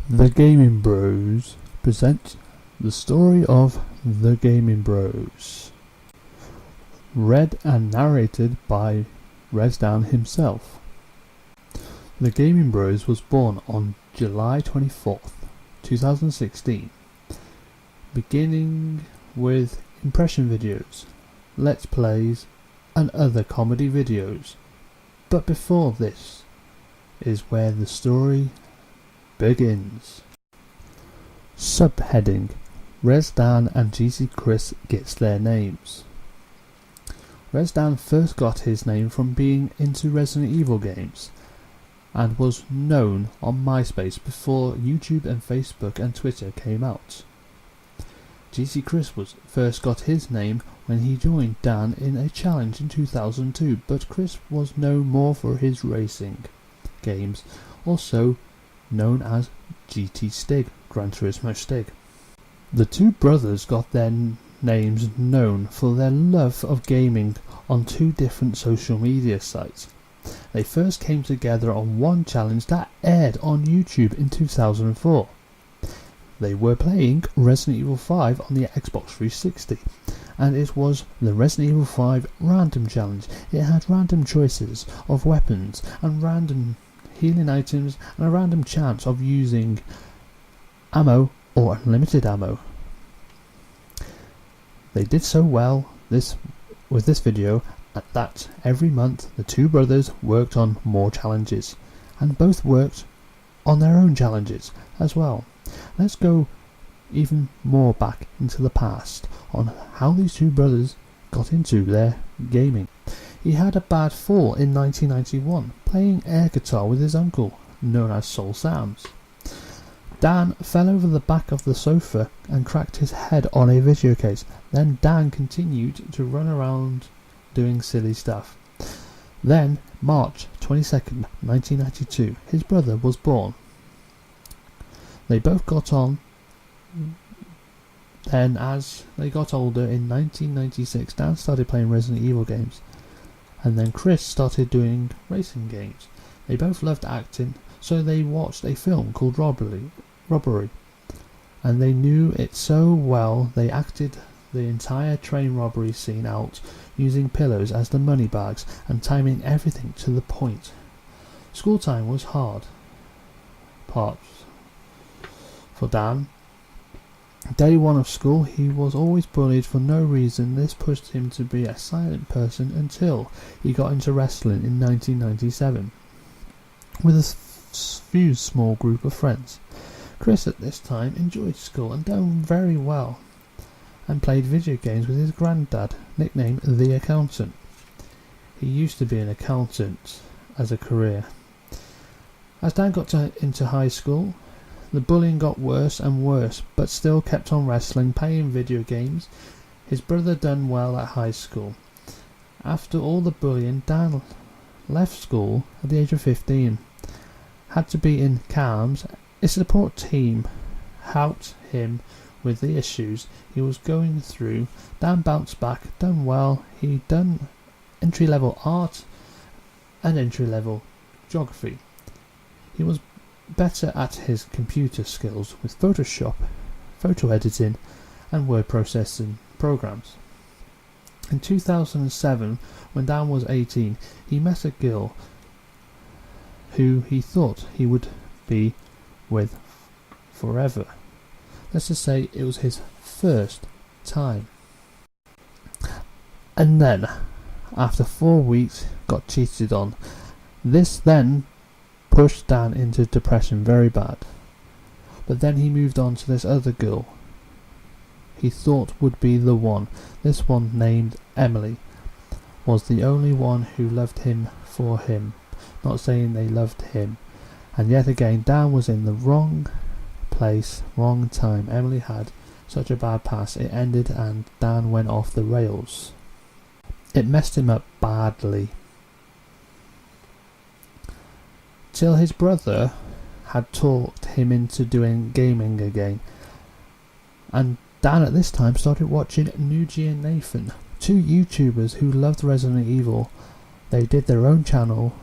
The Gaming Bros present the story of The Gaming Bros, read and narrated by Resdan himself. The Gaming Bros was born on July 24th, 2016, beginning with impression videos, let's plays and other comedy videos. But before this is where the story begins. Subheading: Resdan and GC Chris gets their names. Resdan first got his name from being into Resident Evil games and was known on MySpace before YouTube and Facebook and Twitter came out. GC Chris first got his name when he joined Dan in a challenge in 2002, but Chris was known more for his racing games, also known as GT Stig, Gran Turismo Stig. The two brothers got their names known for their love of gaming on two different social media sites. They first came together on one challenge that aired on YouTube in 2004. They were playing Resident Evil 5 on the Xbox 360, and it was the Resident Evil 5 Random Challenge. It had random choices of weapons and random healing items and a random chance of using ammo or unlimited ammo. They did so well with this video that every month the two brothers worked on more challenges, and both worked on their own challenges as well. Let's go even more back into the past on how these two brothers got into their gaming. He had a bad fall in 1991 playing air guitar with his uncle, known as Soul Sams. Dan fell over the back of the sofa and cracked his head on a video case. Then Dan continued to run around doing silly stuff. Then, March 22nd, 1992, his brother was born. They both got on. Then, as they got older, in 1996, Dan started playing Resident Evil games, and then Chris started doing racing games. They both loved acting, so they watched a film called Robbery, and they knew it so well they acted the entire train robbery scene out using pillows as the money bags and timing everything to the point. School time was hard part for Dan. Day one of school, he was always bullied for no reason. This pushed him to be a silent person until he got into wrestling in 1997 with a few small group of friends. Chris at this time enjoyed school and done very well, and played video games with his granddad, nicknamed The Accountant. He used to be an accountant as a career. As Dan got into high school, the bullying got worse and worse, but still kept on wrestling, playing video games. His brother done well at high school. After all the bullying, Dan left school at the age of 15. Had to be in CAMS. A support team helped him with the issues he was going through. Dan bounced back, done well. He done entry-level art and entry-level geography. He was better at his computer skills with Photoshop, photo editing and word processing programs. In 2007, when Dan was 18, he met a girl who he thought he would be with forever. Let's just say it was his first time. And then, after 4 weeks, got cheated on. This then pushed Dan into depression very bad. But then he moved on to this other girl he thought would be the one. This one, named Emily, was the only one who loved him for him. Not saying they loved him. And yet again, Dan was in the wrong place, wrong time. Emily had such a bad past. It ended and Dan went off the rails. It messed him up badly. Till his brother had talked him into doing gaming again. And Dan at this time started watching Nuji and Nathan, two YouTubers who loved Resident Evil. They did their own channel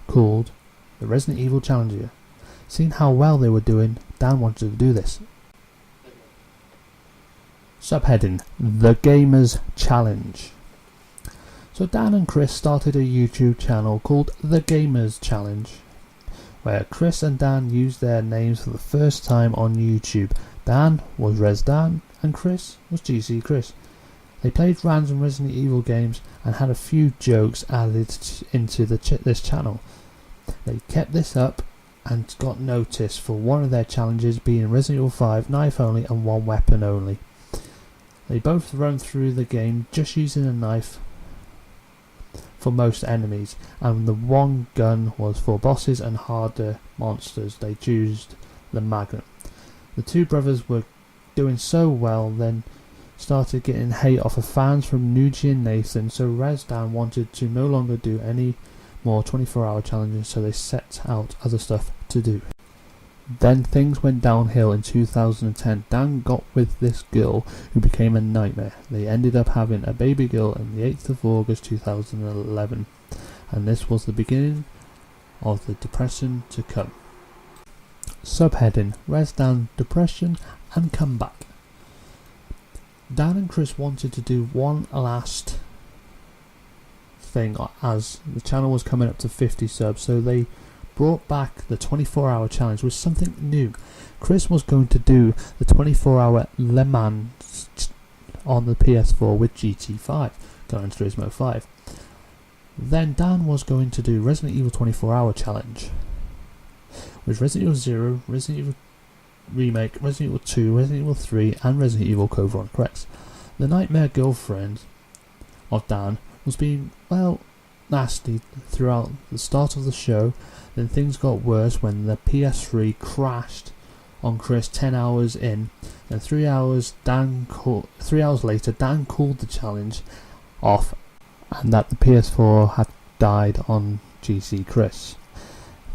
called The Resident Evil Challenger. Seeing how well they were doing, Dan wanted to do this. Subheading: The Gamers Challenge. So Dan and Chris started a YouTube channel called The Gamers Challenge, where Chris and Dan used their names for the first time on YouTube. Dan was ResDan and Chris was GC Chris. They played random Resident Evil games and had a few jokes added into this channel. They kept this up and got noticed for one of their challenges being Resident Evil 5 knife only and one weapon only. They both run through the game just using a knife for most enemies, and the one gun was for bosses and harder monsters. They chose the Magnum. The two brothers were doing so well, then started getting hate off of fans from Nuji and Nathan, so ResDan wanted to no longer do any more 24-hour challenges, so they set out other stuff to do. Then things went downhill in 2010. Dan got with this girl who became a nightmare. They ended up having a baby girl on the 8th of August 2011, and this was the beginning of the depression to come. Subheading: ResDan, Depression and Comeback. Dan and Chris wanted to do one last thing as the channel was coming up to 50 subs, so they brought back the 24-hour challenge with something new. Chris was going to do the 24-hour Le Mans on the PS4 with GT5, Gran Turismo 5. Then Dan was going to do Resident Evil 24-hour challenge with Resident Evil 0, Resident Evil Remake, Resident Evil 2, Resident Evil 3 and Resident Evil Code Veronica. The nightmare girlfriend of Dan was being, well, nasty throughout the start of the show. Then things got worse when the PS3 crashed on Chris 10 hours in, and 3 hours later Dan called the challenge off, and that the PS4 had died on GC Chris.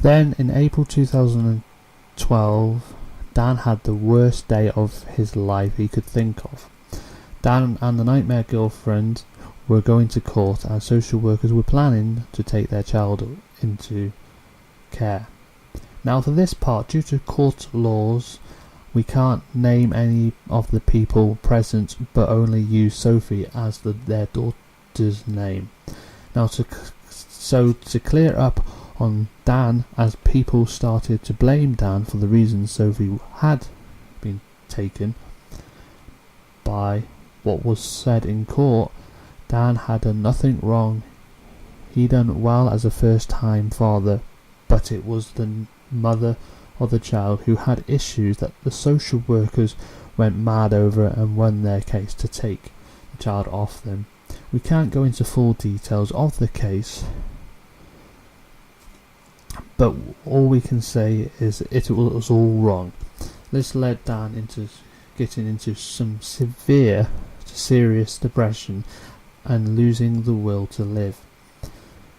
Then in April 2012, Dan had the worst day of his life he could think of. Dan and the nightmare girlfriend were going to court, and social workers were planning to take their child into care. Now for this part, due to court laws, we can't name any of the people present, but only use Sophie as their daughter's name. Now to clear up on Dan, as people started to blame Dan for the reasons Sophie had been taken by what was said in court, Dan had done nothing wrong. He done well as a first-time father, but it was the mother of the child who had issues that the social workers went mad over and won their case to take the child off them. We can't go into full details of the case, but all we can say is it was all wrong. This led Dan into getting into some serious depression and losing the will to live.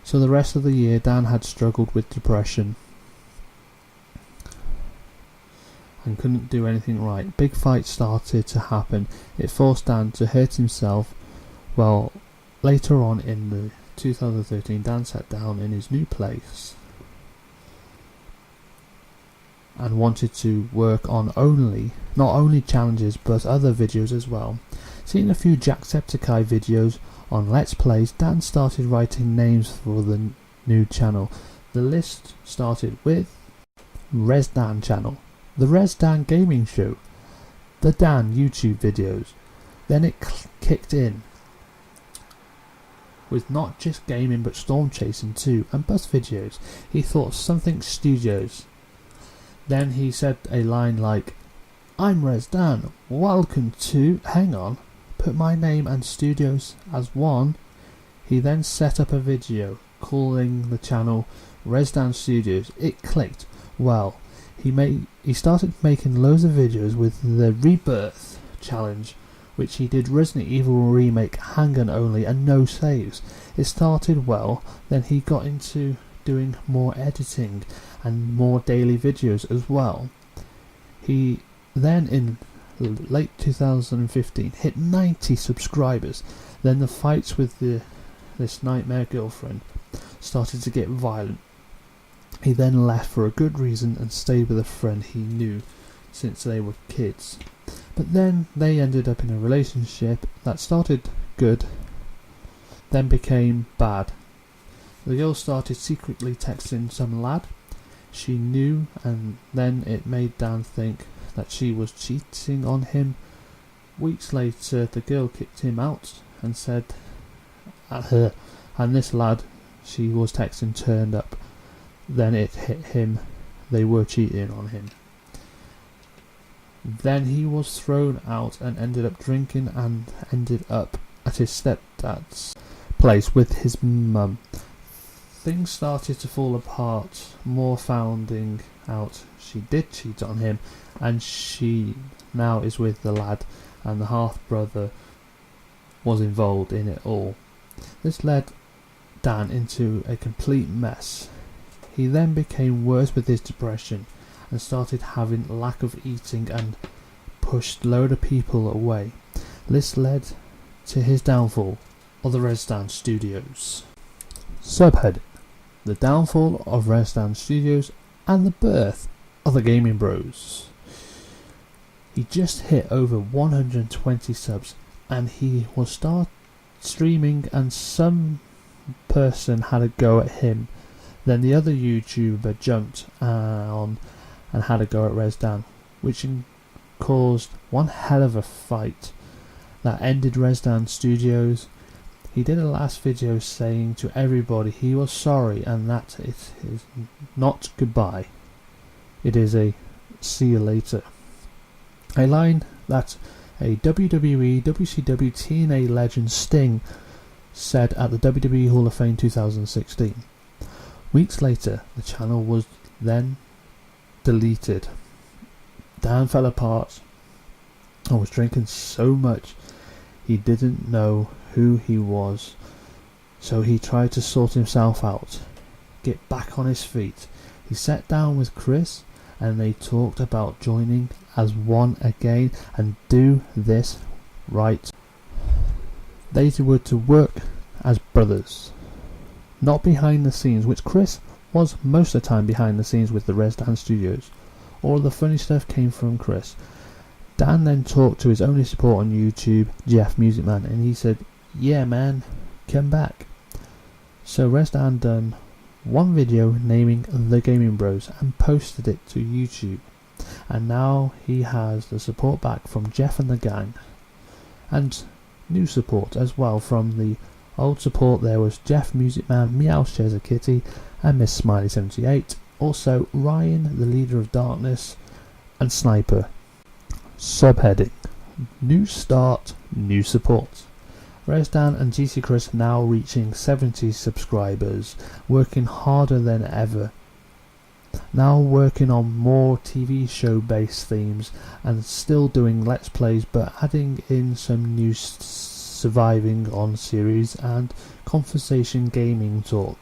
So the rest of the year Dan had struggled with depression and couldn't do anything right. Big fights started to happen. It forced Dan to hurt himself. Well, later on in 2013, Dan sat down in his new place and wanted to work on not only challenges but other videos as well. Seeing a few Jacksepticeye videos on Let's Plays, Dan started writing names for the new channel. The list started with ResDan channel, the ResDan Gaming Show, the Dan YouTube videos. Then it kicked in with not just gaming but storm chasing too, and bus videos. He thought something studios. Then he said a line like, "I'm ResDan, welcome to," hang on, put my name and studios as one. He then set up a video calling the channel ResDan Studios. It clicked. Well, he started making loads of videos with the Rebirth challenge, which he did Resident Evil Remake handgun only and no saves. It started well, then he got into doing more editing and more daily videos as well. He then in late 2015 hit 90 subscribers. Then the fights with this nightmare girlfriend started to get violent. He then left for a good reason and stayed with a friend he knew since they were kids. But then they ended up in a relationship that started good, then became bad. The girl started secretly texting some lad she knew, and then it made Dan think that she was cheating on him. Weeks later, the girl kicked him out and said at her, and this lad she was texting turned up. Then it hit him, they were cheating on him. Then he was thrown out and ended up drinking and ended up at his stepdad's place with his mum. Things started to fall apart, more finding out she did cheat on him, and she now is with the lad, and the half-brother was involved in it all. This led Dan into a complete mess. He then became worse with his depression and started having lack of eating and pushed load of people away. This led to his downfall of the Resdan Studios. Subheading: The downfall of Resdan Studios and the birth of the Gaming Bros. He just hit over 120 subs and he was start streaming, and some person had a go at him. Then the other YouTuber jumped on and had a go at Resdan, which caused one hell of a fight that ended Resdan Studios. He did a last video saying to everybody he was sorry and that it is not goodbye. It is a see you later. A line that a WWE WCW TNA legend Sting said at the WWE Hall of Fame 2016. Weeks later, the channel was then deleted. Dan fell apart and was drinking so much he didn't know who he was, so he tried to sort himself out, get back on his feet. He sat down with Chris and they talked about joining as one again and do this right. They were to work as brothers, not behind the scenes, which Chris was most of the time behind the scenes with the Resdan Studios. All the funny stuff came from Chris. Dan then talked to his only support on YouTube, Jeff Music Man, and he said, "Yeah man, come back." So Resdan done one video naming the Gaming Bros and posted it to YouTube, and now he has the support back from Jeff and the gang, and new support as well from the old support. There was Jeff Music Man, Meow Shares a Kitty, and Miss Smiley 78. Also Ryan, the leader of Darkness, and Sniper. Subheading: New start, new support. Resdan and GC Chris now reaching 70 subscribers, working harder than ever. Now working on more TV show based themes and still doing Let's Plays, but adding in some new surviving on series and conversation gaming talk,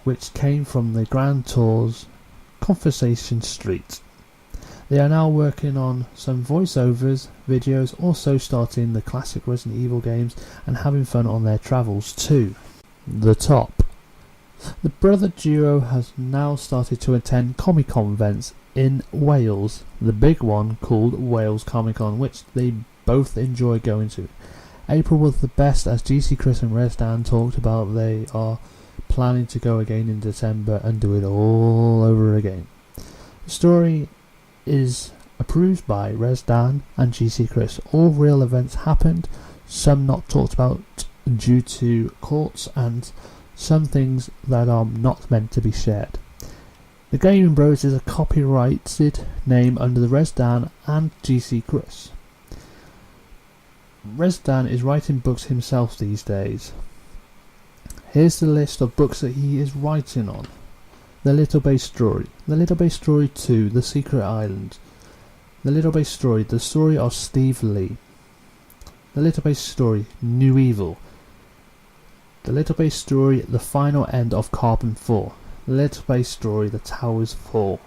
which came from the Grand Tours Conversation Street. They are now working on some voiceovers videos, also starting the classic Resident Evil games and having fun on their travels too. The top. The brother duo has now started to attend Comic-Con events in Wales, the big one called Wales Comic Con, which they both enjoy going to. April was the best, as GC Chris and Resdan talked about they are planning to go again in December and do it all over again. The story is approved by Resdan and GC Chris. All real events happened, some not talked about due to courts, and some things that are not meant to be shared. The Gaming Bros is a copyrighted name under the Resdan and GC Chris. Resdan is writing books himself these days. Here's the list of books that he is writing on. The Little Bay Story, The Little Bay Story 2, The Secret Island, The Little Bay Story, The Story of Steve Lee, The Little Bay Story, New Evil, The Little Bay Story, The Final End of Carbon 4, The Little Bay Story, The Towers Fall,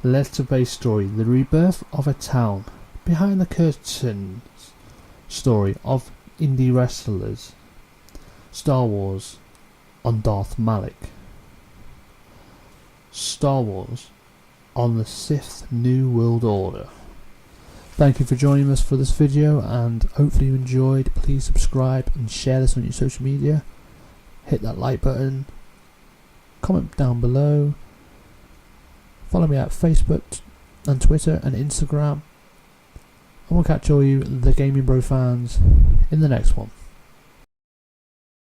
The Little Bay Story, The Rebirth of a Town, Behind the Curtains Story of Indie Wrestlers, Star Wars on Darth Malik. Star Wars on the Sith New World Order. Thank you for joining us for this video, and hopefully you enjoyed. Please subscribe and share this on your social media. Hit that like button, comment down below, follow me at Facebook and Twitter and Instagram, and we'll catch all you the Gaming Bro fans in the next one.